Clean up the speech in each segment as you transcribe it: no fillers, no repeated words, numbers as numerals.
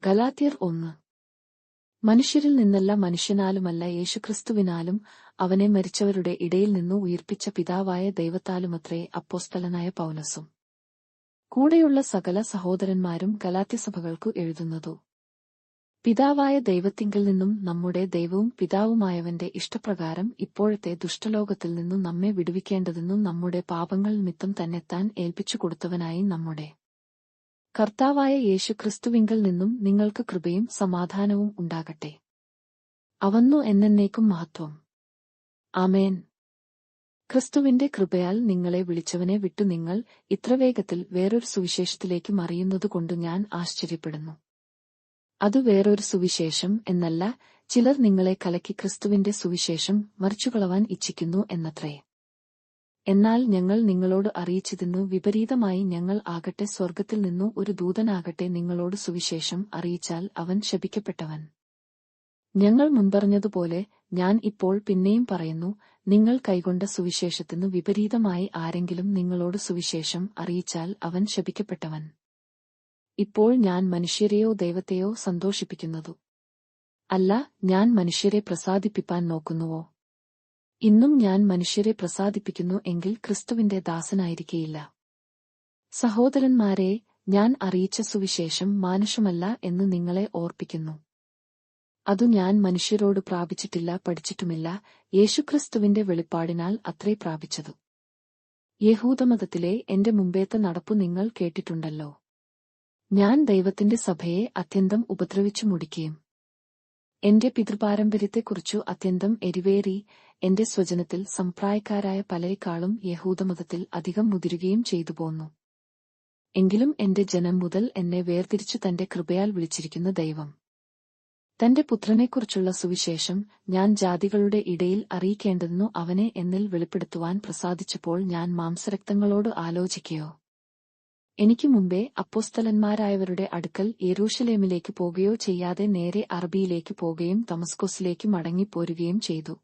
ഗലാത്യർ 1. മനുഷ്യരിൽ നിന്നല്ല, മനുഷ്യനാലുമല്ല, യേശുക്രിസ്തുവിനാലും അവനെ മരിച്ചവരുടെ ഇടയിൽ നിന്നു ഉയിർപ്പിച്ച പിതാവായ ദൈവത്താലുമത്രേ അപ്പോസ്തലനായ പൗലോസും കൂടെയുള്ള സകല സഹോദരന്മാരും ഗലാത്യസഭകൾക്കു എഴുതുന്നതു. പിതാവായ ദൈവത്തിങ്കൽ നിന്നും നമ്മുടെ ദൈവവും പിതാവുമായവന്റെ ഇഷ്ടപ്രകാരം ഇപ്പോഴത്തെ ദുഷ്ടലോകത്തിൽ നിന്നു നമ്മെ വിടുവിക്കേണ്ടതെന്നും നമ്മുടെ പാപങ്ങൾ നിമിത്തം തന്നെത്താൻ ഏൽപ്പിച്ചു കൊടുത്തവനായി നമ്മുടെ കർത്താവായ യേശുക്രിസ്തുവിങ്കൽ നിന്നും നിങ്ങൾക്ക് കൃപയും സമാധാനവും ഉണ്ടാകട്ടെ. അവന്നു എന്നേക്കും മഹത്വം. ആമേൻ. ക്രിസ്തുവിന്റെ കൃപയാൽ നിങ്ങളെ വിളിച്ചവനെ വിട്ടു നിങ്ങൾ ഇത്ര വേഗത്തിൽ വേറൊരു സുവിശേഷത്തിലേക്ക് മറിയുന്നതുകൊണ്ടു ഞാൻ ആശ്ചര്യപ്പെടുന്നു. അത് വേറൊരു സുവിശേഷം എന്നല്ല, ചിലർ നിങ്ങളെ കലക്കി ക്രിസ്തുവിന്റെ സുവിശേഷം മറിച്ചുകളവാൻ ഇച്ഛിക്കുന്നു എന്നത്രേ. എന്നാൽ ഞങ്ങൾ നിങ്ങളോട് അറിയിച്ചതിനു വിപരീതമായി ഞങ്ങൾ ആകട്ടെ, സ്വർഗ്ഗത്തിൽ നിന്നു ഒരു ദൂതനാകട്ടെ നിങ്ങളോട് സുവിശേഷം അറിയിച്ചാൽ അവൻ ശപിക്കപ്പെട്ടവൻ. ഞങ്ങൾ മുൻപറഞ്ഞതുപോലെ ഞാൻ ഇപ്പോൾ പിന്നെയും പറയുന്നു, നിങ്ങൾ കൈക്കൊണ്ട സുവിശേഷത്തിനു വിപരീതമായി ആരെങ്കിലും നിങ്ങളോട് സുവിശേഷം അറിയിച്ചാൽ അവൻ ശപിക്കപ്പെട്ടവൻ. ഇപ്പോൾ ഞാൻ മനുഷ്യരെയോ ദൈവത്തെയോ സന്തോഷിപ്പിക്കുന്നതു അല്ല, ഞാൻ മനുഷ്യരെ പ്രസാദിപ്പിപ്പാൻ നോക്കുന്നുവോ? ഇന്നും ഞാൻ മനുഷ്യരെ പ്രസാദിപ്പിക്കുന്നു എങ്കിൽ ക്രിസ്തുവിന്റെ ദാസനായിരിക്കയില്ല. സഹോദരന്മാരെ, ഞാൻ അറിയിച്ച സുവിശേഷം മാനുഷമല്ല എന്ന് നിങ്ങളെ ഓർപ്പിക്കുന്നു. അതു ഞാൻ മനുഷ്യരോട് പ്രാപിച്ചിട്ടില്ല, പഠിച്ചിട്ടുമില്ല, യേശുക്രിസ്തുവിന്റെ വെളിപ്പാടിനാൽ അത്രേ പ്രാപിച്ചതു. യഹൂദമതത്തിലെ എന്റെ മുമ്പേത്തെ നടപ്പു നിങ്ങൾ കേട്ടിട്ടുണ്ടല്ലോ. ഞാൻ ദൈവത്തിന്റെ സഭയെ അത്യന്തം ഉപദ്രവിച്ചു മുടിക്കുകയും എന്റെ പിതൃപാരമ്പര്യത്തെക്കുറിച്ചു അത്യന്തം എരിവേറി എന്റെ സ്വജനത്തിൽ സംപ്രായക്കാരായ പലരെക്കാളും യഹൂദമതത്തിൽ അധികം മുതിരുകയും ചെയ്തു പോന്നു. എങ്കിലും എന്റെ ജനം മുതൽ എന്നെ വേർതിരിച്ചു തന്റെ കൃപയാൽ വിളിച്ചിരിക്കുന്ന ദൈവം തന്റെ പുത്രനെക്കുറിച്ചുള്ള സുവിശേഷം ഞാൻ ജാതികളുടെ ഇടയിൽ അറിയിക്കേണ്ടതെന്നു അവനെ എന്നിൽ വെളിപ്പെടുത്തുവാൻ പ്രസാദിച്ചപ്പോൾ ഞാൻ മാംസരക്തങ്ങളോട് ആലോചിക്കയോ? എനിക്ക് മുമ്പേ അപ്പോസ്തലന്മാരായവരുടെ അടുക്കൽ യെരൂശലേമിലേക്ക് പോകുകയോ ചെയ്യാതെ നേരെ അറബിയിലേക്ക് പോകുകയും ദമസ്കൊസിലേക്ക് മടങ്ങിപ്പോരുകയും ചെയ്തു.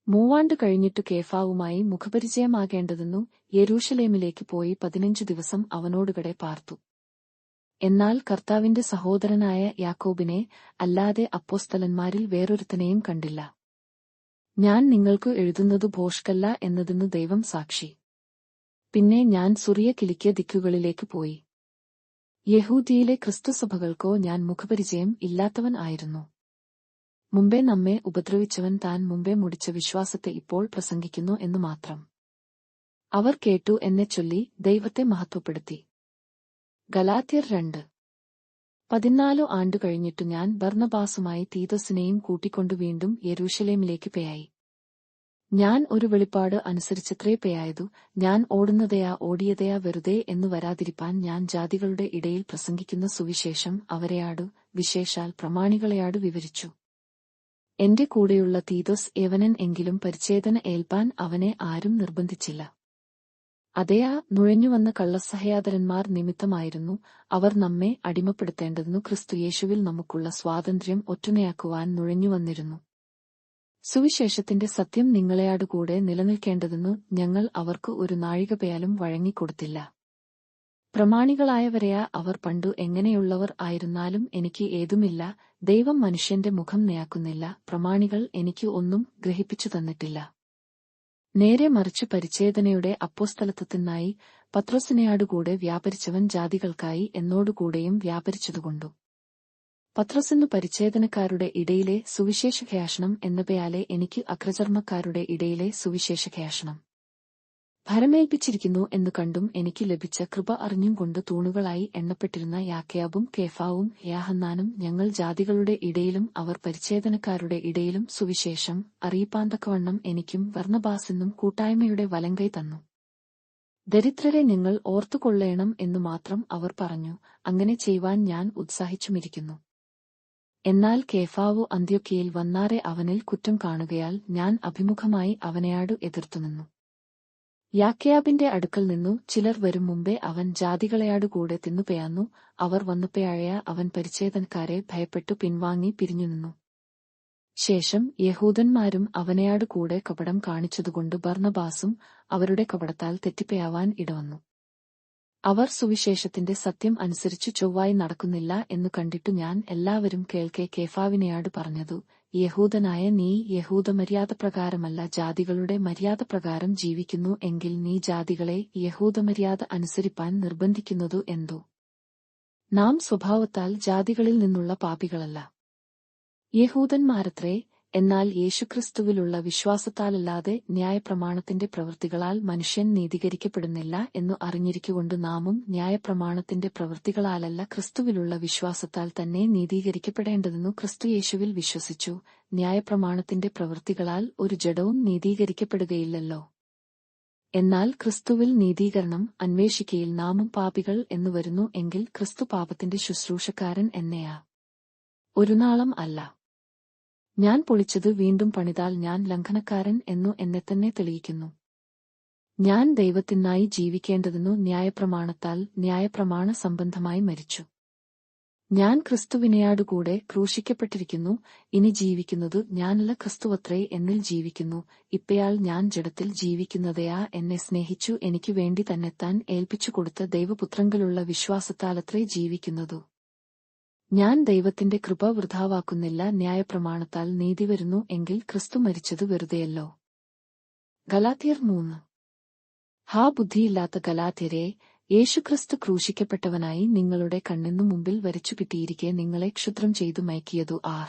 3 ആണ്ട് കഴിഞ്ഞിട്ടു കേഫാവുമായി മുഖപരിചയമാകേണ്ടതെന്നു യെരൂശലേമിലേക്ക് പോയി 15 ദിവസം അവനോടുകൂടെ പാർത്തു. എന്നാൽ കർത്താവിന്റെ സഹോദരനായ യാക്കോബിനെ അല്ലാതെ അപ്പോസ്തലന്മാരിൽ വേറൊരുത്തനെയും കണ്ടില്ല. ഞാൻ നിങ്ങൾക്ക് എഴുതുന്നതു ഭോഷ്കല്ല എന്നതിനു ദൈവം സാക്ഷി. പിന്നെ ഞാൻ സുറിയ കിലിക്യ ദിക്കുകളിലേക്ക് പോയി. യഹൂദിയിലെ ക്രിസ്തുസഭകൾക്കോ ഞാൻ മുഖപരിചയം ഇല്ലാത്തവൻ ആയിരുന്നു. മുമ്പേ നമ്മെ ഉപദ്രവിച്ചവൻ താൻ മുമ്പേ മുടിച്ച വിശ്വാസത്തെ ഇപ്പോൾ പ്രസംഗിക്കുന്നു എന്നു മാത്രം. അവർ കേട്ടു എന്നെ ചൊല്ലി ദൈവത്തെ മഹത്വപ്പെടുത്തി. ഗലാത്യർ 2. 14 ആണ്ട് കഴിഞ്ഞിട്ടു ഞാൻ ബർന്നബാസുമായി തീതൊസിനെയും കൂട്ടിക്കൊണ്ടു വീണ്ടും യെരൂശലേമിലേക്ക് പേയായി. ഞാൻ ഒരു വെളിപ്പാട് അനുസരിച്ചത്രേ പേയായതു. ഞാൻ ഓടിയതയാ വെറുതെ എന്നു വരാതിരിപ്പാൻ ഞാൻ ജാതികളുടെ ഇടയിൽ പ്രസംഗിക്കുന്ന സുവിശേഷം അവരെയാടു, വിശേഷാൽ പ്രമാണികളെയാടു വിവരിച്ചു. എന്റെ കൂടെയുള്ള തീതൊസ് യവനൻ എങ്കിലും പരിച്ഛേദന ഏൽപ്പാൻ അവനെ ആരും നിർബന്ധിച്ചില്ല. അതെയാ നുഴഞ്ഞുവന്ന കള്ളസഹയാതരന്മാർ നിമിത്തമായിരുന്നു. അവർ നമ്മെ അടിമപ്പെടുത്തേണ്ടതിനു ക്രിസ്തുയേശുവിൽ നമുക്കുള്ള സ്വാതന്ത്ര്യം ഒറ്റുനയാക്കുവാൻ നുഴഞ്ഞുവന്നിരുന്നു. സുവിശേഷത്തിന്റെ സത്യം നിങ്ങളെയാടുകൂടെ നിലനിൽക്കേണ്ടതെന്നു ഞങ്ങൾ അവർക്ക് ഒരു നാഴികപയാലും വഴങ്ങിക്കൊടുത്തില്ല. പ്രമാണികളായവരെയാ അവർ പണ്ടു എങ്ങനെയുള്ളവർ ആയിരുന്നാലും എനിക്ക് ഏതുമില്ല. ദൈവം മനുഷ്യന്റെ മുഖം നയാക്കുന്നില്ല. പ്രമാണികൾ എനിക്ക് ഒന്നും ഗ്രഹിപ്പിച്ചു തന്നിട്ടില്ല. നേരെ മറിച്ച് പരിച്ഛേദനയുടെ അപ്പോസ്തലത്വത്തിനായി പത്രോസിനെയാടുകൂടെ വ്യാപരിച്ചവൻ ജാതികൾക്കായി എന്നോടുകൂടെയും വ്യാപരിച്ചതുകൊണ്ടു പത്രോസിനു പരിച്ഛേദനക്കാരുടെ ഇടയിലെ സുവിശേഷഘോഷണം എന്നപയാലെ എനിക്ക് അഗ്രചർമ്മക്കാരുടെ ഇടയിലെ സുവിശേഷഘോഷണം ഭരമേൽപ്പിച്ചിരിക്കുന്നു എന്നു കണ്ടും എനിക്ക് ലഭിച്ച കൃപ അറിഞ്ഞും കൊണ്ട് തൂണുകളായി എണ്ണപ്പെട്ടിരുന്ന യാക്കോബും കേഫാവും യോഹന്നാനും ഞങ്ങൾ ജാതികളുടെ ഇടയിലും അവർ പരിച്ഛേദനക്കാരുടെ ഇടയിലും സുവിശേഷം അറിയിപ്പാന്തക്കവണ്ണം എനിക്കും ബർന്നബാസിനും കൂട്ടായ്മയുടെ വലങ്കൈ തന്നു. ദരിദ്രരെ നിങ്ങൾ ഓർത്തുകൊള്ളേണം എന്നു മാത്രം അവർ പറഞ്ഞു. അങ്ങനെ ചെയ്യുവാൻ ഞാൻ ഉത്സാഹിച്ചുമിരിക്കുന്നു. എന്നാൽ കേഫാവു അന്ത്യൊക്യയിൽ വന്നാറെ അവനിൽ കുറ്റം കാണുകയാൽ ഞാൻ അഭിമുഖമായി അവനെയാടു എതിർത്തുനിന്നു. യാക്കോബിന്റെ അടുക്കൽ നിന്നു ചിലർ വരും മുമ്പേ അവൻ ജാതികളെയാടുകൂടെ തിന്നുപയാന്നു. അവർ വന്നുപയായ അവൻ പരിച്ഛേദനക്കാരെ ഭയപ്പെട്ടു പിൻവാങ്ങി പിരിഞ്ഞുനിന്നു. ശേഷം യഹൂദന്മാരും അവനെയാടുകൂടെ കപടം കാണിച്ചതുകൊണ്ട് ബർന്നബാസും അവരുടെ കപടത്താൽ തെറ്റിപ്പയാവാൻ ഇടവന്നു. അവർ സുവിശേഷത്തിന്റെ സത്യം അനുസരിച്ചു ചൊവ്വായി നടക്കുന്നില്ല എന്നു കണ്ടിട്ടു ഞാൻ എല്ലാവരും കേൾക്കെ കേഫാവിനെയാട് പറഞ്ഞതു, യഹൂദനായ നീ യഹൂദമര്യാദപ്രകാരമല്ല ജാതികളുടെ മര്യാദപ്രകാരം ജീവിക്കുന്നു എങ്കിൽ നീ ജാതികളെ യഹൂദമര്യാദ അനുസരിപ്പാൻ നിർബന്ധിക്കുന്നതു എന്തോ? നാം സ്വഭാവത്താൽ ജാതികളിൽ നിന്നുള്ള പാപികളല്ല, യഹൂദന്മാരത്രേ. എന്നാൽ യേശുക്രിസ്തുവിലുള്ള വിശ്വാസത്താലല്ലാതെ ന്യായപ്രമാണത്തിന്റെ പ്രവൃത്തികളാൽ മനുഷ്യൻ നീതീകരിക്കപ്പെടുന്നില്ല എന്നു അറിഞ്ഞിരിക്കുകൊണ്ട് നാമും ന്യായപ്രമാണത്തിന്റെ പ്രവൃത്തികളാലല്ല ക്രിസ്തുവിലുള്ള വിശ്വാസത്താൽ തന്നെ നീതീകരിക്കപ്പെടേണ്ടതെന്നു ക്രിസ്തുയേശുവിൽ വിശ്വസിച്ചു. ന്യായപ്രമാണത്തിന്റെ പ്രവൃത്തികളാൽ ഒരു ജഡവും നീതീകരിക്കപ്പെടുകയില്ലല്ലോ. എന്നാൽ ക്രിസ്തുവിൽ നീതീകരണം അന്വേഷിക്കയിൽ നാമും പാപികൾ എന്നു വരുന്നു എങ്കിൽ ക്രിസ്തു പാപത്തിന്റെ ശുശ്രൂഷക്കാരൻ എന്നെയാ? ഒരുനാളം അല്ല. ഞാൻ പൊളിച്ചത് വീണ്ടും പണിതാൽ ഞാൻ ലംഘനക്കാരൻ എന്നു എന്നെത്തന്നെ തെളിയിക്കുന്നു. ഞാൻ ദൈവത്തിനായി ജീവിക്കേണ്ടതെന്നു ന്യായപ്രമാണത്താൽ ന്യായപ്രമാണ സംബന്ധമായി മരിച്ചു. ഞാൻ ക്രിസ്തുവിനെയാടുകൂടെ ക്രൂശിക്കപ്പെട്ടിരിക്കുന്നു. ഇനി ജീവിക്കുന്നതു ഞാനല്ല, ക്രിസ്തുവത്രേ എന്നിൽ ജീവിക്കുന്നു. ഇപ്പയാൾ ഞാൻ ജഡത്തിൽ ജീവിക്കുന്നതയാ എന്നെ സ്നേഹിച്ചു എനിക്കു വേണ്ടി തന്നെത്താൻ ഏൽപ്പിച്ചുകൊടുത്ത ദൈവപുത്രങ്കലുള്ള വിശ്വാസത്താലത്രേ ജീവിക്കുന്നതു. ഞാൻ ദൈവത്തിന്റെ കൃപ വൃഥാവാക്കുന്നില്ല. ന്യായപ്രമാണത്താൽ നീതി വരുന്നു എങ്കിൽ ക്രിസ്തു മരിച്ചത് വെറുതെയല്ലോ. ഗലാത്യർ 3. ഹാ ബുദ്ധിയില്ലാത്ത ഗലാത്യരെ, യേശുക്രിസ്തു ക്രൂശിക്കപ്പെട്ടവനായി നിങ്ങളുടെ കണ്ണിനു മുമ്പിൽ വരച്ചു കിട്ടിയിരിക്കെ നിങ്ങളെ ക്ഷുദ്രം ചെയ്തു മയക്കിയതു ആർ?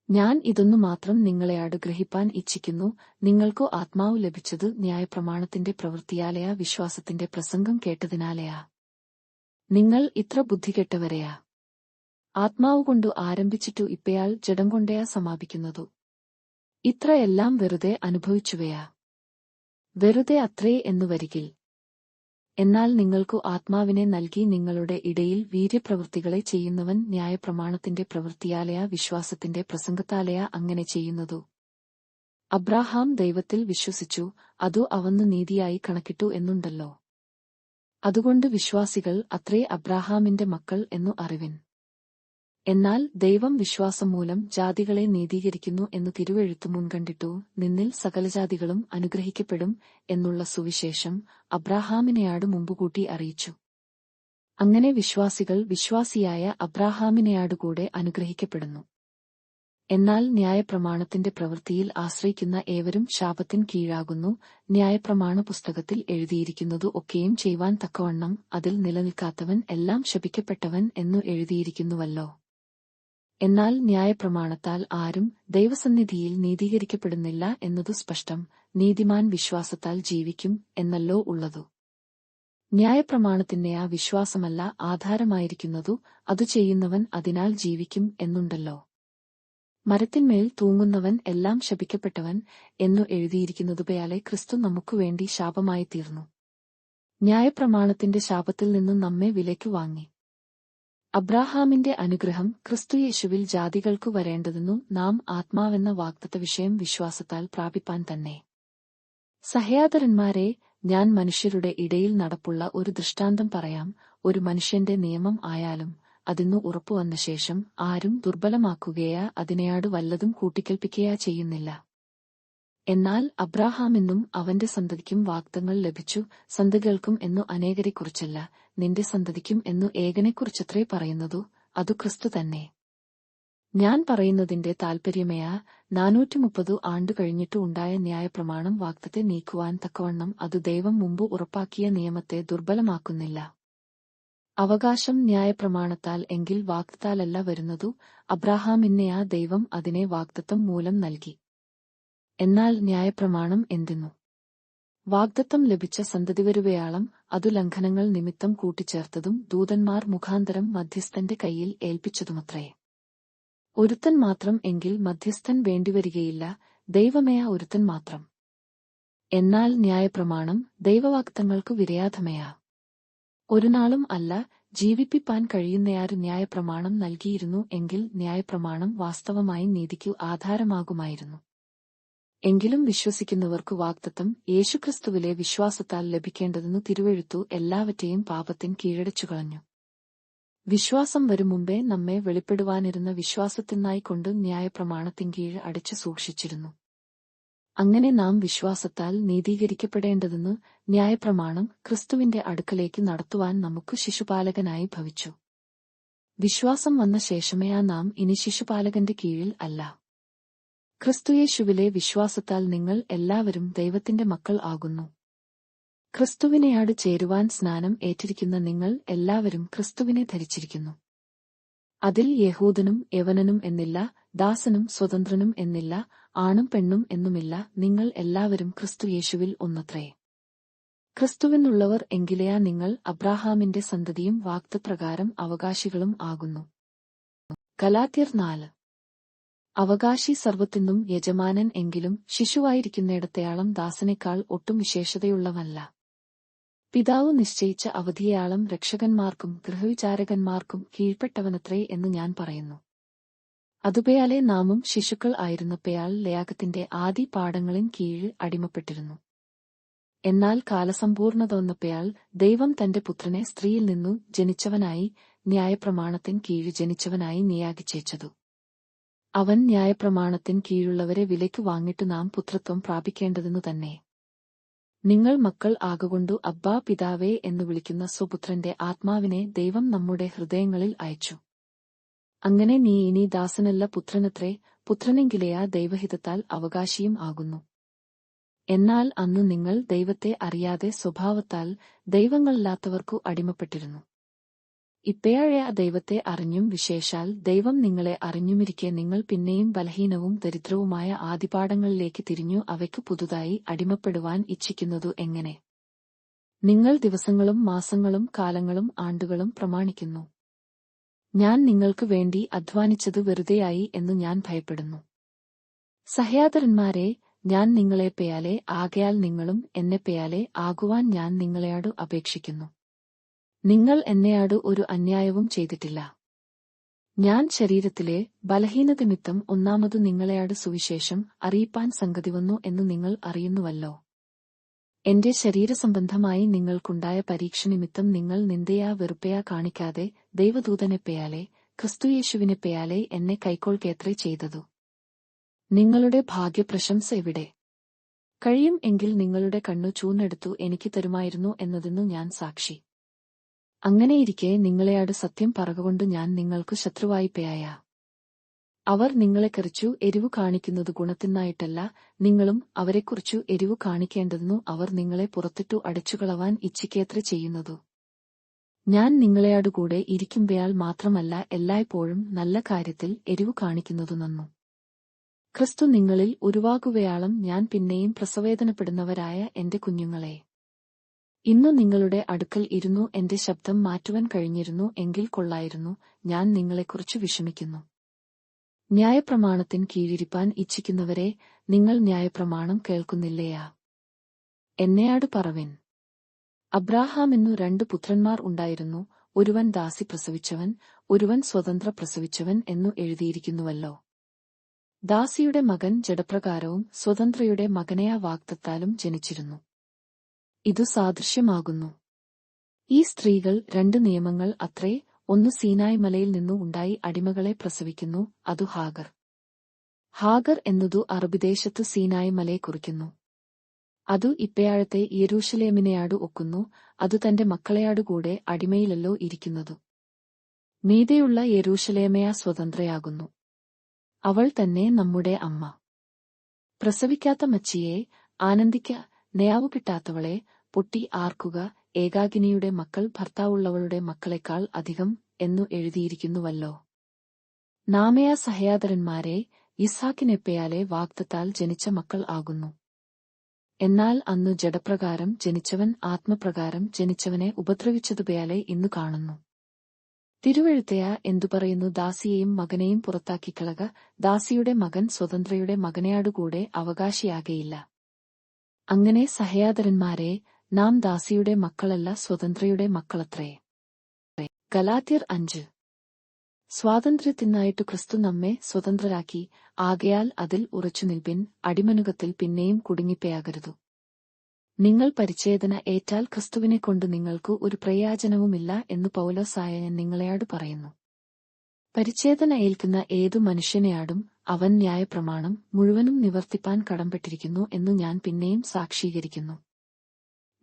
ഞാൻ ഇതൊന്നു മാത്രം നിങ്ങളെയാട് ഗ്രഹിപ്പാൻ ഇച്ഛിക്കുന്നു. നിങ്ങൾക്കു ആത്മാവ് ലഭിച്ചത് ന്യായപ്രമാണത്തിന്റെ പ്രവൃത്തിയാലെയാ, വിശ്വാസത്തിന്റെ പ്രസംഗം കേട്ടതിനാലെയാ? നിങ്ങൾ ഇത്ര ബുദ്ധികെട്ടവരെയാ? ആത്മാവുകൊണ്ടു ആരംഭിച്ചിട്ടു ഇപ്പയാൾ ജഡം കൊണ്ടേയാ സമാപിക്കുന്നതു. ഇത്ര എല്ലാം വെറുതെ അനുഭവിച്ചുവയാ? വെറുതെ അത്രേ എന്നു വരികിൽ. എന്നാൽ നിങ്ങൾക്കു ആത്മാവിനെ നൽകി നിങ്ങളുടെ ഇടയിൽ വീര്യപ്രവൃത്തികളെ ചെയ്യുന്നവൻ ന്യായപ്രമാണത്തിന്റെ പ്രവൃത്തിയാലെയാ, വിശ്വാസത്തിന്റെ പ്രസംഗത്താലെയാ അങ്ങനെ ചെയ്യുന്നതു? അബ്രാഹാം ദൈവത്തിൽ വിശ്വസിച്ചു, അതു അവന്നു നീതിയായി കണക്കിട്ടു എന്നുണ്ടല്ലോ. അതുകൊണ്ട് വിശ്വാസികൾ അത്രേ അബ്രാഹാമിന്റെ മക്കൾ എന്നു അറിവിൻ. എന്നാൽ ദൈവം വിശ്വാസം മൂലം ജാതികളെ നീതീകരിക്കുന്നു എന്നു തിരുവെഴുത്തു മുൻകണ്ടിട്ടു, നിന്നിൽ സകലജാതികളും അനുഗ്രഹിക്കപ്പെടും എന്നുള്ള സുവിശേഷം അബ്രാഹാമിനെയാട് മുമ്പുകൂട്ടി അറിയിച്ചു. അങ്ങനെ വിശ്വാസികൾ വിശ്വാസിയായ അബ്രാഹാമിനെയാടുകൂടെ അനുഗ്രഹിക്കപ്പെടുന്നു. എന്നാൽ ന്യായപ്രമാണത്തിന്റെ പ്രവൃത്തിയിൽ ആശ്രയിക്കുന്ന ഏവരും ശാപത്തിൻ കീഴാകുന്നു. ന്യായപ്രമാണ പുസ്തകത്തിൽ എഴുതിയിരിക്കുന്നതു ഒക്കെയും ചെയ്യുവാൻ തക്കവണ്ണം അതിൽ നിലനിൽക്കാത്തവൻ എല്ലാം ശപിക്കപ്പെട്ടവൻ എന്നു എഴുതിയിരിക്കുന്നുവല്ലോ. എന്നാൽ ന്യായപ്രമാണത്താൽ ആരും ദൈവസന്നിധിയിൽ നീതീകരിക്കപ്പെടുന്നില്ല എന്നതു സ്പഷ്ടം. നീതിമാൻ വിശ്വാസത്താൽ ജീവിക്കും എന്നല്ലോ ഉള്ളതു. ന്യായപ്രമാണത്തിന്റെയാ വിശ്വാസമല്ല ആധാരമായിരിക്കുന്നതു, അതു ചെയ്യുന്നവൻ അതിനാൽ ജീവിക്കും എന്നുണ്ടല്ലോ. മരത്തിന്മേൽ തൂങ്ങുന്നവൻ എല്ലാം ശപിക്കപ്പെട്ടവൻ എന്നു എഴുതിയിരിക്കുന്നതുപോയാലെ ക്രിസ്തു നമുക്കുവേണ്ടി ശാപമായി തീർന്നു. ന്യായപ്രമാണത്തിന്റെ ശാപത്തിൽ നിന്നും നമ്മെ വിലയ്ക്കു വാങ്ങി. അബ്രാഹാമിന്റെ അനുഗ്രഹം ക്രിസ്തുയേശുവിൽ ജാതികൾക്കു വരേണ്ടതെന്നു നാം ആത്മാവെന്ന വാഗ്ദത്ത വിഷയം വിശ്വാസത്താൽ പ്രാപിപ്പാൻ തന്നെ. സഹോദരന്മാരെ, ഞാൻ മനുഷ്യരുടെ ഇടയിൽ നടപ്പുള്ള ഒരു ദൃഷ്ടാന്തം പറയാം. ഒരു മനുഷ്യന്റെ നിയമം ആയാലും അതിന്നു ഉറപ്പുവന്ന ശേഷം ആരും ദുർബലമാക്കുകയാ അതിനെയാട് വല്ലതും കൂട്ടിക്കൽപ്പിക്കയാ ചെയ്യുന്നില്ല. എന്നാൽ അബ്രാഹാമിനും അവന്റെ സന്തതിക്കും വാഗ്ദത്തങ്ങൾ ലഭിച്ചു. സന്തതികൾക്കും എന്നു അനേകരെക്കുറിച്ചല്ല, നിന്റെ സന്തതിക്കും എന്നു ഏകനെക്കുറിച്ചത്രേ പറയുന്നതു, അതു ക്രിസ്തു തന്നെ. ഞാൻ പറയുന്നതിന്റെ താൽപര്യമേയാ, 430 ആണ്ടു കഴിഞ്ഞിട്ടു ഉണ്ടായ ന്യായപ്രമാണം വാഗ്ദത്തെ നീക്കുവാൻ തക്കവണ്ണം അതു ദൈവം മുമ്പ് ഉറപ്പാക്കിയ നിയമത്തെ ദുർബലമാക്കുന്നില്ല. അവകാശം ന്യായപ്രമാണത്താൽ എങ്കിൽ വാഗ്ദത്താലല്ല വരുന്നതു. അബ്രാഹാമിനെയാ ദൈവം അതിനെ വാഗ്ദത്തം മൂലം നൽകി. എന്നാൽ ന്യായപ്രമാണം എന്തിന്നു? വാഗ്ദത്തം ലഭിച്ച സന്തതിവരുവയാളം അതു ലംഘനങ്ങൾ നിമിത്തം കൂട്ടിച്ചേർത്തതും ദൂതന്മാർ മുഖാന്തരം മധ്യസ്ഥന്റെ കൈയിൽ ഏൽപ്പിച്ചതുമത്രേ. ഒരുത്തൻ മാത്രം എങ്കിൽ മധ്യസ്ഥൻ വേണ്ടിവരികയില്ല, ദൈവമേയാ ഒരുത്തൻ മാത്രം. എന്നാൽ ന്യായപ്രമാണം ദൈവവാഗ്ദത്തങ്ങൾക്കു വിരോധമേയാ. ഒരുനാളും അല്ല, ജീവിപ്പിപ്പാൻ കഴിയുന്നയാരു ന്യായപ്രമാണം നൽകിയിരുന്നു എങ്കിൽ ന്യായപ്രമാണം വാസ്തവമായി നീതിക്കു ആധാരമാകുമായിരുന്നു. എങ്കിലും വിശ്വസിക്കുന്നവർക്കു വാഗ്ദത്തം യേശുക്രിസ്തുവിലെ വിശ്വാസത്താൽ ലഭിക്കേണ്ടതെന്നു തിരുവെഴുത്തു എല്ലാവറ്റെയും പാപത്തിൻ കീഴടച്ചുകളഞ്ഞു. വിശ്വാസം വരും മുമ്പേ നമ്മെ വെളിപ്പെടുവാനിരുന്ന വിശ്വാസത്തിനായിക്കൊണ്ട് ന്യായപ്രമാണത്തിൻ കീഴ് അടച്ചു സൂക്ഷിച്ചിരുന്നു. അങ്ങനെ നാം വിശ്വാസത്താൽ നീതീകരിക്കപ്പെടേണ്ടതെന്ന് ന്യായപ്രമാണം ക്രിസ്തുവിന്റെ അടുക്കലേക്ക് നടത്തുവാൻ നമുക്ക് ശിശുപാലകനായി ഭവിച്ചു. വിശ്വാസം വന്ന ശേഷമേയാ നാം ഇനി ശിശുപാലകന്റെ കീഴിൽ അല്ല. ക്രിസ്തുയേശുവിലെ വിശ്വാസത്താൽ നിങ്ങൾ എല്ലാവരും ദൈവത്തിന്റെ മക്കൾ ആകുന്നു. ക്രിസ്തുവിനെയാട് ചേരുവാൻ സ്നാനം ഏറ്റിരിക്കുന്ന നിങ്ങൾ എല്ലാവരും ക്രിസ്തുവിനെ ധരിച്ചിരിക്കുന്നു. അതിൽ യഹൂദനും യവനനും എന്നില്ല, ദാസനും സ്വതന്ത്രനും എന്നില്ല, ആണും പെണ്ണും എന്നുമില്ല, നിങ്ങൾ എല്ലാവരും ക്രിസ്തുയേശുവിൽ ഒന്നത്രേ. ക്രിസ്തുവിനുള്ളവർ എങ്കിലെയാ നിങ്ങൾ അബ്രാഹാമിന്റെ സന്തതിയും വാഗ്ദത്തപ്രകാരം അവകാശികളും ആകുന്നു. ഗലാത്യർ 4. അവകാശി സർവ്വത്തിനും യജമാനൻ എങ്കിലും ശിശുവായിരിക്കുന്നിടത്തെയാളം ദാസനേക്കാൾ ഒട്ടും വിശേഷതയുള്ളവനല്ല. പിതാവ് നിശ്ചയിച്ച അവധിയെയാളം രക്ഷകന്മാർക്കും ഗൃഹവിചാരകന്മാർക്കും കീഴ്പ്പെട്ടവനത്രേ എന്ന് ഞാൻ പറയുന്നു. അതുപയാലെ നാമും ശിശുക്കൾ ആയിരുന്നപ്പയാൽ ലേയാഗത്തിന്റെ ആദി പാഠങ്ങളിൻ കീഴിൽ അടിമപ്പെട്ടിരുന്നു. എന്നാൽ കാലസമ്പൂർണത വന്നപ്പയാൽ ദൈവം തന്റെ പുത്രനെ സ്ത്രീയിൽ നിന്നു ജനിച്ചവനായി ന്യായപ്രമാണത്തിൻ കീഴ് ജനിച്ചവനായി നിയാഗിച്ചേച്ചതു. അവൻ ന്യായപ്രമാണത്തിൻ കീഴുള്ളവരെ വിലയ്ക്ക് വാങ്ങിട്ടു നാം പുത്രത്വം പ്രാപിക്കേണ്ടതെന്നു തന്നെ. നിങ്ങൾ മക്കൾ ആകകൊണ്ടു അബ്ബാ പിതാവേ എന്നു വിളിക്കുന്ന സ്വപുത്രന്റെ ആത്മാവിനെ ദൈവം നമ്മുടെ ഹൃദയങ്ങളിൽ അയച്ചു. അങ്ങനെ നീ ഇനി ദാസനല്ല പുത്രനത്രേ, പുത്രനെങ്കിലെയാ ദൈവഹിതത്താൽ അവകാശിയും ആകുന്നു. എന്നാൽ അന്നു നിങ്ങൾ ദൈവത്തെ അറിയാതെ സ്വഭാവത്താൽ ദൈവങ്ങളില്ലാത്തവർക്കു അടിമപ്പെട്ടിരുന്നു. ഇപ്പയാഴെ ദൈവത്തെ അറിഞ്ഞും വിശേഷാൽ ദൈവം നിങ്ങളെ അറിഞ്ഞുമിരിക്കെ നിങ്ങൾ പിന്നെയും ബലഹീനവും ദരിദ്രവുമായ ആദിപാഠങ്ങളിലേക്ക് തിരിഞ്ഞു അവയ്ക്കു പുതുതായി അടിമപ്പെടുവാൻ ഇച്ഛിക്കുന്നതു എങ്ങനെ? നിങ്ങൾ ദിവസങ്ങളും മാസങ്ങളും കാലങ്ങളും ആണ്ടുകളും പ്രമാണിക്കുന്നു. ഞാൻ നിങ്ങൾക്ക് വേണ്ടി അധ്വാനിച്ചത് വെറുതെയായി എന്നു ഞാൻ ഭയപ്പെടുന്നു. സഹോദരന്മാരെ, ഞാൻ നിങ്ങളെപ്പയാലെ ആകയാൽ നിങ്ങളും എന്നെപ്പയാലെ ആകുവാൻ ഞാൻ നിങ്ങളെയാടു അപേക്ഷിക്കുന്നു. നിങ്ങൾ എന്നെയാടു ഒരു അന്യായവും ചെയ്തിട്ടില്ല. ഞാൻ ശരീരത്തിലെ ബലഹീനതനിമിത്തം ഒന്നാമതു നിങ്ങളെയാട് സുവിശേഷം അറിയിപ്പാൻ സംഗതി വന്നു എന്നു നിങ്ങൾ അറിയുന്നുവല്ലോ. എന്റെ ശരീരസംബന്ധമായി നിങ്ങൾക്കുണ്ടായ പരീക്ഷനിമിത്തം നിങ്ങൾ നിന്ദയാ വെറുപ്പയാ കാണിക്കാതെ ദൈവദൂതനെപ്പയാലെ ക്രിസ്തുയേശുവിനെപ്പയാലെ എന്നെ കൈക്കൊള്ളുകയത്രേ ചെയ്തതു. നിങ്ങളുടെ ഭാഗ്യപ്രശംസ എവിടെ? കഴിയും എങ്കിൽ നിങ്ങളുടെ കണ്ണു ചൂന്നെടുത്തു എനിക്ക് തരുമായിരുന്നു എന്നതിന്നു ഞാൻ സാക്ഷി. അങ്ങനെയിരിക്കെ നിങ്ങളെയാട് സത്യം പറകൊണ്ട് ഞാൻ നിങ്ങൾക്ക് ശത്രുവായിപ്പയായ. അവർ നിങ്ങളെക്കുറിച്ചു എരിവു കാണിക്കുന്നതു ഗുണത്തിനായിട്ടല്ല, നിങ്ങളും അവരെക്കുറിച്ചു എരിവു കാണിക്കേണ്ടതെന്നു അവർ നിങ്ങളെ പുറത്തിട്ടു അടിച്ചുകളവാൻ ഇച്ഛിക്കയത്ര ചെയ്യുന്നതു. ഞാൻ നിങ്ങളെയാടുകൂടെ ഇരിക്കുമ്പയാൽ മാത്രമല്ല എല്ലായ്പ്പോഴും നല്ല കാര്യത്തിൽ എരിവു കാണിക്കുന്നതു നന്നു. ക്രിസ്തു നിങ്ങളിൽ ഉരുവാകുകയാളം ഞാൻ പിന്നെയും പ്രസവേദനപ്പെടുന്നവരായ എന്റെ കുഞ്ഞുങ്ങളെ. ഇന്നു നിങ്ങളുടെ അടുക്കൽ ഇരുന്നു എന്റെ ശബ്ദം മാറ്റുവാൻ കഴിഞ്ഞിരുന്നു എങ്കിൽ കൊള്ളായിരുന്നു. ഞാൻ നിങ്ങളെക്കുറിച്ചു വിഷമിക്കുന്നു. ന്യായപ്രമാണത്തിൻ കീഴിരിപ്പാൻ ഇച്ഛിക്കുന്നവരെ, നിങ്ങൾ ന്യായപ്രമാണം കേൾക്കുന്നില്ലയാ? എന്നെയാട് പറവിൻ. അബ്രാഹാമിന്നു 2 പുത്രന്മാർ ഉണ്ടായിരുന്നു, ഒരുവൻ ദാസി പ്രസവിച്ചവൻ, ഒരുവൻ സ്വതന്ത്ര പ്രസവിച്ചവൻ എന്നു എഴുതിയിരിക്കുന്നുവല്ലോ. ദാസിയുടെ മകൻ ജഡപ്രകാരവും സ്വതന്ത്രയുടെ മകനെയാ വാഗ്ദത്താലും ജനിച്ചിരുന്നു. ഇതു സാദൃശ്യമാകുന്നു. ഈ സ്ത്രീകൾ 2 നിയമങ്ങൾ അത്രേ. ഒന്ന് സീനായ് മലയിൽ നിന്നു ഉണ്ടായി അടിമകളെ പ്രസവിക്കുന്നു, അതു ഹാഗർ. ഹാഗർ എന്നതു അറബിദേശത്തു സീനായ് മലയെ കുറിക്കുന്നു. അതു ഇപ്പയാഴത്തെ യെരൂശലേമിനെയാടു ഒക്കുന്നു. അതു തന്റെ മക്കളെയാടുകൂടെ അടിമയിലല്ലോ ഇരിക്കുന്നതു. മീതെയുള്ള യെരൂശലേമയാ സ്വതന്ത്രയാകുന്നു. അവൾ തന്നെ നമ്മുടെ അമ്മ. പ്രസവിക്കാത്ത മച്ചിയെ ആനന്ദിക്ക, നെയാവു കിട്ടാത്തവളെ പൊട്ടി ആർക്കുക, ഏകാകിനിയുടെ മക്കൾ ഭർത്താവുള്ളവളുടെ മക്കളെക്കാൾ അധികം എന്നു എഴുതിയിരിക്കുന്നുവല്ലോ. നാമയാ സഹോദരന്മാരെ, യിസ്ഹാക്കിനെപ്പയാലെ വാഗ്ദത്താൽ ജനിച്ച മക്കൾ ആകുന്നു. എന്നാൽ അന്നു ജഡപ്രകാരം ജനിച്ചവൻ ആത്മപ്രകാരം ജനിച്ചവനെ ഉപദ്രവിച്ചതുപയാലെ ഇന്നു കാണുന്നു. തിരുവെഴുത്തയാ എന്തു പറയുന്നു? ദാസിയെയും മകനെയും പുറത്താക്കിക്കളക, ദാസിയുടെ മകൻ സ്വതന്ത്രയുടെ മകനെയാടുകൂടെ അവകാശിയാകയില്ല. അങ്ങനെ സഹോദരന്മാരെ, നാം ദാസിയുടെ മക്കളല്ല സ്വതന്ത്രയുടെ മക്കളത്രേ. ഗലാത്യർ 5. സ്വാതന്ത്ര്യത്തിനായിട്ടു ക്രിസ്തു നമ്മെ സ്വതന്ത്രരാക്കി, ആകയാൽ അതിൽ ഉറച്ചുനിൽപ്പിൻ, അടിമനുകത്തിൽ പിന്നെയും കുടുങ്ങിപ്പയാകരുതു. നിങ്ങൾ പരിച്ഛേദന ഏറ്റാൽ ക്രിസ്തുവിനെക്കൊണ്ടു നിങ്ങൾക്കു ഒരു പ്രയോജനവുമില്ല എന്നു പൗലോസായ ഞാൻ നിങ്ങളെയാടു പറയുന്നു. പരിച്ഛേദന ഏൽക്കുന്ന ഏതു മനുഷ്യനെയാടും അവൻ ന്യായപ്രമാണം മുഴുവനും നിവർത്തിപ്പാൻ കടംപെട്ടിരിക്കുന്നു എന്നു ഞാൻ പിന്നെയും സാക്ഷീകരിക്കുന്നു.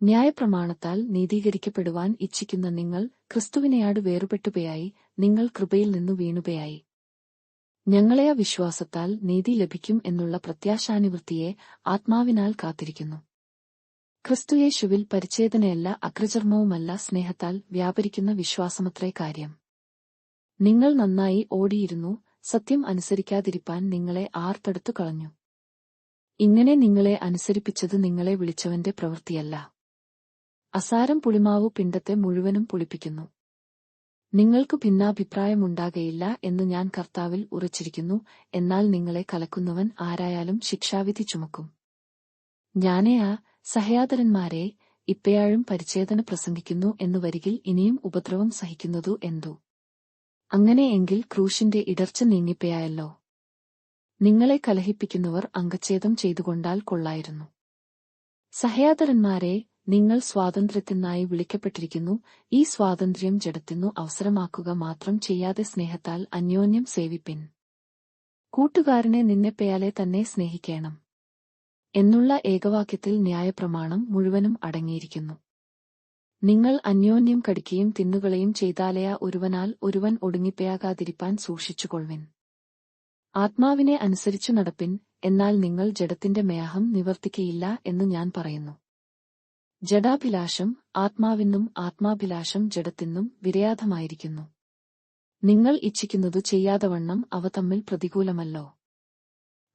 ന്യായപ്രമാണത്താൽ നീതീകരിക്കപ്പെടുവാൻ ഇച്ഛിക്കുന്ന നിങ്ങൾ ക്രിസ്തുവിനെയാട് വേറുപെട്ടുപയായി, നിങ്ങൾ കൃപയിൽ നിന്നു വീണുപയായി. ഞങ്ങളെയ വിശ്വാസത്താൽ നീതി ലഭിക്കും എന്നുള്ള പ്രത്യാശാനിവൃത്തിയെ ആത്മാവിനാൽ കാത്തിരിക്കുന്നു. ക്രിസ്തുയേശുവിൽ പരിച്ഛേദനയല്ല അഗ്രചർമ്മവുമല്ല സ്നേഹത്താൽ വ്യാപരിക്കുന്ന വിശ്വാസമത്രേ കാര്യം. നിങ്ങൾ നന്നായി ഓടിയിരുന്നു, സത്യം അനുസരിക്കാതിരിപ്പാൻ നിങ്ങളെ ആർ തടുത്തു കളഞ്ഞു? ഇങ്ങനെ നിങ്ങളെ അനുസരിപ്പിച്ചത് നിങ്ങളെ വിളിച്ചവന്റെ പ്രവൃത്തിയല്ല. അസാരം പുളിമാവു പിണ്ടത്തെ മുഴുവനും പുളിപ്പിക്കുന്നു. നിങ്ങൾക്ക് ഭിന്നാഭിപ്രായമുണ്ടാകയില്ല എന്ന് ഞാൻ കർത്താവിൽ ഉറച്ചിരിക്കുന്നു. എന്നാൽ നിങ്ങളെ കലക്കുന്നവൻ ആരായാലും ശിക്ഷാവിധി ചുമക്കും. ഞാനേയാ സഹയാതരന്മാരെ, ഇപ്പയാഴും പരിച്ഛേദന പ്രസംഗിക്കുന്നു എന്നു വരികിൽ ഇനിയും ഉപദ്രവം സഹിക്കുന്നതു എന്തു? അങ്ങനെയെങ്കിൽ ക്രൂശിന്റെ ഇടർച്ച നീങ്ങിപ്പയായല്ലോ. നിങ്ങളെ കലഹിപ്പിക്കുന്നവർ അംഗച്ഛേദം ചെയ്തുകൊണ്ടാൽ കൊള്ളായിരുന്നു. സഹയാതരന്മാരെ, നിങ്ങൾ സ്വാതന്ത്ര്യത്തിനായി വിളിക്കപ്പെട്ടിരിക്കുന്നു. ഈ സ്വാതന്ത്ര്യം ജഡത്തിനു അവസരമാക്കുക മാത്രം ചെയ്യാതെ സ്നേഹത്താൽ അന്യോന്യം സേവിപ്പിൻ. കൂട്ടുകാരനെ നിന്നെപ്പയാലെ തന്നെ സ്നേഹിക്കണം എന്നുള്ള ഏകവാക്യത്തിൽ ന്യായപ്രമാണം മുഴുവനും അടങ്ങിയിരിക്കുന്നു. നിങ്ങൾ അന്യോന്യം കടിക്കുകയും തിന്നുകളയും ചെയ്താലയ ഒരുവനാൽ ഒരുവൻ ഒടുങ്ങിപ്പയാകാതിരിപ്പാൻ സൂക്ഷിച്ചുകൊള്ളുവിൻ. ആത്മാവിനെ അനുസരിച്ചു നടപ്പിൻ, എന്നാൽ നിങ്ങൾ ജഡത്തിന്റെ മേഹം നിവർത്തിക്കയില്ല എന്ന് ഞാൻ പറയുന്നു. ജഡാഭിലാഷം ആത്മാവിനും ആത്മാഭിലാഷം ജഡത്തിനും വിരയാധമായിരിക്കുന്നു. നിങ്ങൾ ഇച്ഛിക്കുന്നതു ചെയ്യാതവണ്ണം അവ തമ്മിൽ പ്രതികൂലമല്ലോ.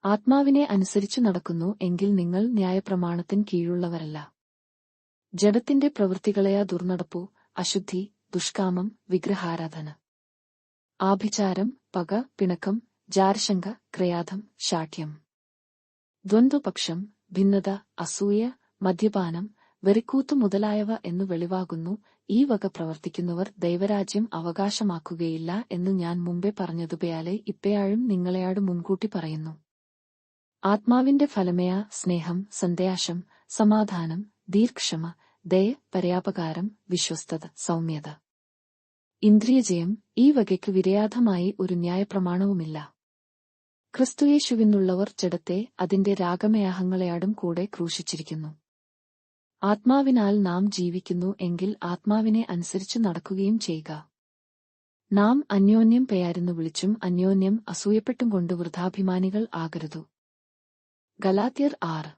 ആത്മാവിനെ അനുസരിച്ചു നടക്കുന്നു എങ്കിൽ നിങ്ങൾ ന്യായപ്രമാണത്തിന് കീഴുള്ളവരല്ല. ജഡത്തിന്റെ പ്രവൃത്തികളെയ ദുർനടപ്പു, അശുദ്ധി, ദുഷ്കാമം, വിഗ്രഹാരാധന, ആഭിചാരം, പക, പിണക്കം, ജാരശങ്ക, ക്രയാധം, ശാഠ്യം, ദ്വന്ദ്വപക്ഷം, ഭിന്നത, അസൂയ, മദ്യപാനം, വെറിക്കൂത്തു മുതലായവ എന്നു വെളിവാകുന്നു. ഈ വക പ്രവർത്തിക്കുന്നവർ ദൈവരാജ്യം അവകാശമാക്കുകയില്ല എന്നു ഞാൻ മുമ്പേ പറഞ്ഞതുപയാലെ ഇപ്പയാഴും നിങ്ങളെയാട് മുൻകൂട്ടി പറയുന്നു. ആത്മാവിന്റെ ഫലമേയ സ്നേഹം, സന്തോഷം, സമാധാനം, ദീർഘക്ഷമ, ദയ, പര്യാപകാരം, വിശ്വസ്തത, സൗമ്യത, ഇന്ദ്രിയജയം. ഈ വകയ്ക്ക് വിരയാധമായി ഒരു ന്യായപ്രമാണവുമില്ല. ക്രിസ്തുയേശുവിനുള്ളവർ ജഡത്തെ അതിന്റെ രാഗമയാഹങ്ങളെയാടും കൂടെ ക്രൂശിച്ചിരിക്കുന്നു. ആത്മാവിനാൽ നാം ജീവിക്കുന്നു എങ്കിൽ ആത്മാവിനെ അനുസരിച്ചു നടക്കുകയും ചെയ്യുക. നാം അന്യോന്യം പേയാരെന്നു വിളിച്ചും അന്യോന്യം അസൂയപ്പെട്ടും കൊണ്ട് വൃഥാഭിമാനികൾ ആകരുതു. ഗലാത്യർ 6.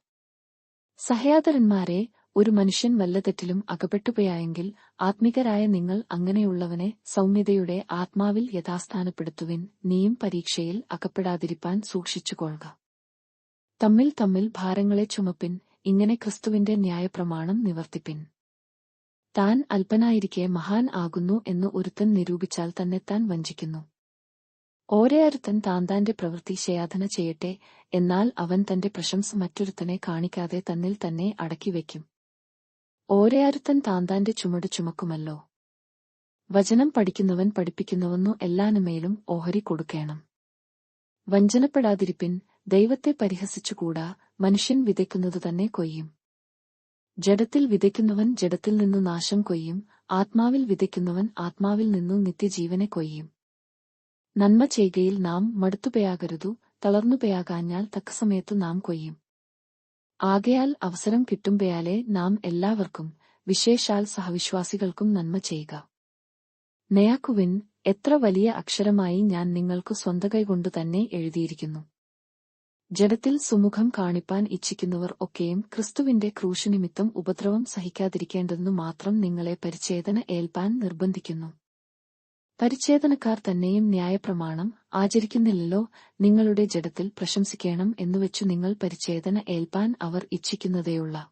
സഹയാതരന്മാരെ, ഒരു മനുഷ്യൻ വല്ല തെറ്റിലും അകപ്പെട്ടുപോയായെങ്കിൽ ആത്മികരായ നിങ്ങൾ അങ്ങനെയുള്ളവനെ സൗമ്യതയുടെ ആത്മാവിൽ യഥാസ്ഥാനപ്പെടുത്തുവിൻ. നീയും പരീക്ഷയിൽ അകപ്പെടാതിരിപ്പാൻ സൂക്ഷിച്ചുകൊള്ളുക. തമ്മിൽ തമ്മിൽ ഭാരങ്ങളെ ചുമപ്പിൻ, ഇങ്ങനെ ക്രിസ്തുവിന്റെ ന്യായപ്രമാണം നിവർത്തിപ്പിൻ. താൻ അല്പനായിരിക്കെ മഹാൻ ആകുന്നു എന്ന് ഒരുത്തൻ നിരൂപിച്ചാൽ തന്നെത്താൻ വഞ്ചിക്കുന്നു. ഓരോരുത്തൻ താന്താന്റെ പ്രവൃത്തി ശയാതന ചെയ്യട്ടെ, എന്നാൽ അവൻ തന്റെ പ്രശംസ മറ്റൊരുത്തനെ കാണിക്കാതെ തന്നിൽ തന്നെ അടക്കിവെക്കും. ഓരോരുത്തൻ താന്താന്റെ ചുമട് ചുമക്കുമല്ലോ. വചനം പഠിക്കുന്നവൻ പഠിപ്പിക്കുന്നവന്നു എല്ലാനുമേലും ഓഹരി കൊടുക്കേണം. വഞ്ചനപ്പെടാതിരിപ്പിൻ, ദൈവത്തെ പരിഹസിച്ചുകൂടാ. മനുഷ്യൻ വിതയ്ക്കുന്നതു തന്നെ കൊയ്യും. ജഡത്തിൽ വിതയ്ക്കുന്നവൻ ജഡത്തിൽ നിന്നു നാശം കൊയ്യും, ആത്മാവിൽ വിതയ്ക്കുന്നവൻ ആത്മാവിൽ നിന്നു നിത്യജീവനെ കൊയ്യും. നന്മ ചെയ്കയിൽ നാം മടുത്തുപയാകരുതു, തളർന്നുപയാകാഞ്ഞാൽ തക്കസമയത്തു നാം കൊയ്യും. ആകയാൽ അവസരം കിട്ടുമ്പയാലെ നാം എല്ലാവർക്കും, വിശേഷാൽ സഹവിശ്വാസികൾക്കും നന്മ ചെയ്യുക. നയാക്കുവിൻ, എത്ര വലിയ അക്ഷരമായി ഞാൻ നിങ്ങൾക്കു സ്വന്തകൈകൊണ്ടു തന്നെ എഴുതിയിരിക്കുന്നു. ജഡത്തിൽ സുമുഖം കാണിപ്പാൻ ഇച്ഛിക്കുന്നവർ ഒക്കെയും ക്രിസ്തുവിന്റെ ക്രൂശുനിമിത്തം ഉപദ്രവം സഹിക്കാതിരിക്കേണ്ടതെന്നു മാത്രം നിങ്ങളെ പരിച്ഛേദന ഏൽപ്പാൻ നിർബന്ധിക്കുന്നു. പരിച്ഛേദനക്കാർ തന്നെയും ന്യായപ്രമാണം ആചരിക്കുന്നില്ലല്ലോ. നിങ്ങളുടെ ജഡത്തിൽ പ്രശംസിക്കണം എന്നുവെച്ചു നിങ്ങൾ പരിച്ഛേദന ഏൽപ്പാൻ അവർ ഇച്ഛിക്കുന്നതേയുള്ള.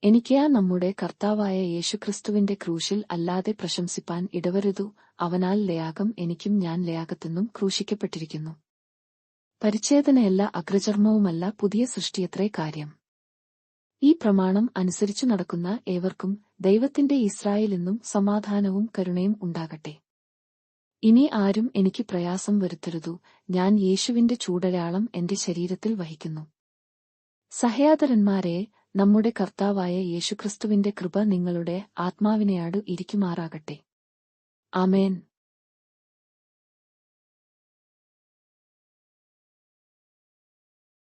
എനിക്കയാ നമ്മുടെ കർത്താവായ യേശുക്രിസ്തുവിന്റെ ക്രൂശിൽ അല്ലാതെ പ്രശംസിപ്പാൻ ഇടവരുതു. അവനാൽ ലയാഗം എനിക്കും ഞാൻ ലയാഗത്തെന്നും ക്രൂശിക്കപ്പെട്ടിരിക്കുന്നു. പരിച്ഛേദനയല്ല അഗ്രചർമ്മവുമല്ല പുതിയ സൃഷ്ടിയത്രേ കാര്യം. ഈ പ്രമാണം അനുസരിച്ചു നടക്കുന്ന ഏവർക്കും ദൈവത്തിന്റെ ഇസ്രായേലിനും സമാധാനവും കരുണയും ഉണ്ടാകട്ടെ. ഇനി ആരും എനിക്ക് പ്രയാസം വരുത്തരുതു. ഞാൻ യേശുവിന്റെ ചൂടടയാളം എന്റെ ശരീരത്തിൽ വഹിക്കുന്നു. സഹയാതരന്മാരെ, നമ്മുടെ കർത്താവായ യേശുക്രിസ്തുവിന്റെ കൃപ നിങ്ങളുടെ ആത്മാവിനെയാട് ഇരിക്കുമാറാകട്ടെ. ആമേൻ.